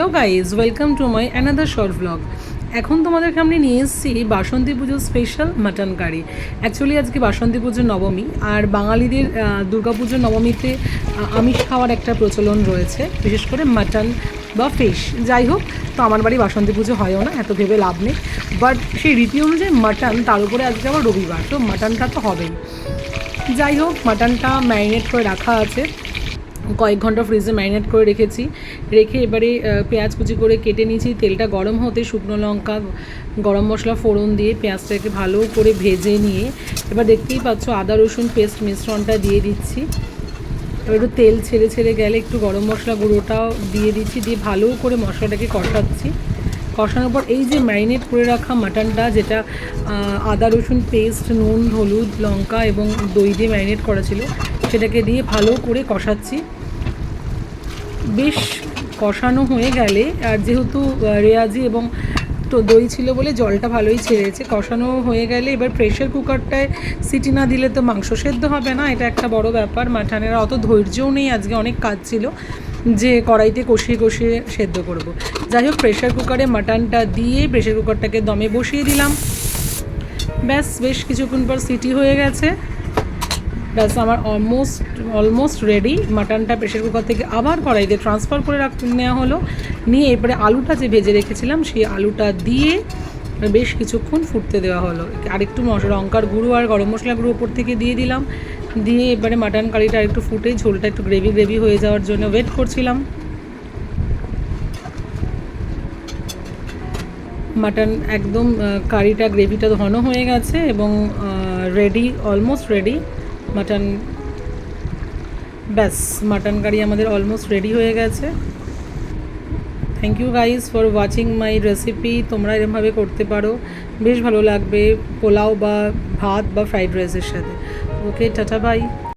Hello guys, welcome to my another short blog. এখন তোমাদেরকে আমি নিয়ে এসেছি বাসন্তী পুজোর স্পেশাল মাটন কারি। অ্যাকচুয়ালি আজকে বাসন্তী পুজোর নবমী, আর বাঙালিদের দুর্গাপুজোর নবমীতে আমিষ খাওয়ার একটা প্রচলন রয়েছে, বিশেষ করে মাটন বা ফিশ। যাই হোক, তো আমার বাড়ি বাসন্তী পুজো হয়ও না, এত ভেবে লাভ নেই। বাট সেই রীতি অনুযায়ী মাটন, তার উপরে আজকে আবার রবিবার, তো মাটনটা তো হবেই। যাই হোক, মাটনটা ম্যারিনেট করে রাখা আছে, কয়েক ঘন্টা ফ্রিজে ম্যারিনেট করে রেখে এবারে পেঁয়াজ কুচি করে কেটে নিয়েছি। তেলটা গরম হতে শুকনো লঙ্কা, গরম মশলা ফোড়ন দিয়ে পেঁয়াজটাকে ভালো করে ভেজে নিয়ে এবার দেখতেই পাচ্ছ আদা রসুন পেস্ট মিশ্রণটা দিয়ে দিচ্ছি। এবার একটু তেল ছেড়ে ছেড়ে গেলে একটু গরম মশলা গুঁড়োটাও দিয়ে দিচ্ছি, দিয়ে ভালো করে মশলাটাকে কষাচ্ছি। কষানোর পর এই যে ম্যারিনেট করে রাখা মাটনটা, যেটা আদা রসুন পেস্ট, নুন, হলুদ, লঙ্কা এবং দই দিয়ে ম্যারিনেট করা ছিল, সেটাকে দিয়ে ভালো করে কষাচ্ছি। বেশ কষানো হয়ে গেলে, আর যেহেতু রেয়াজি এবং তো দই ছিল বলে জলটা ভালোই ছেড়েছে, কষানো হয়ে গেলে এবার প্রেশার কুকারটায় সিটি না দিলে তো মাংস সেদ্ধ হবে না, এটা একটা বড় ব্যাপার। মাটনের অত ধৈর্যও নেই, আজকে অনেক কাজ ছিল যে কড়াইতে কষিয়ে কষিয়ে সেদ্ধ করব। যাই হোক, প্রেশার কুকারে মাটনটা দিয়ে প্রেশার কুকারটাকে দমে বসিয়ে দিলাম। ব্যাস, বেশ কিছুক্ষণ পর সিটি হয়ে গেছে। ব্যাস, আমার অলমোস্ট রেডি। মাটনটা প্রেশার কুকার থেকে আবার কড়াইতে ট্রান্সফার করে নেওয়া হলো। নিয়ে এরপরে আলুটা যে ভেজে রেখেছিলাম, সেই আলুটা দিয়ে বেশ কিছুক্ষণ ফুটতে দেওয়া হলো। আরেকটু লঙ্কার গুঁড়ো আর গরম মশলা গুঁড়ো ওপর থেকে দিয়ে দিলাম। দিয়ে এবারে মাটন কারিটা আরেকটু ফুটে ঝোলটা একটু গ্রেভি হয়ে যাওয়ার জন্য ওয়েট করছিলাম। মাটন একদম কারিটা, গ্রেভিটা ঘন হয়ে গেছে এবং রেডি, অলমোস্ট রেডি মাটন। ব্যাস, মাটন কারি আমাদের অলমোস্ট রেডি হয়ে গেছে। Thank you guys for watching my recipe. তোমরা এরমভাবে করতে পারো, বেশ ভালো লাগবে পোলাও বা ভাত বা ফ্রাইড রাইসের সাথে। ওকে, টাটা, বাই।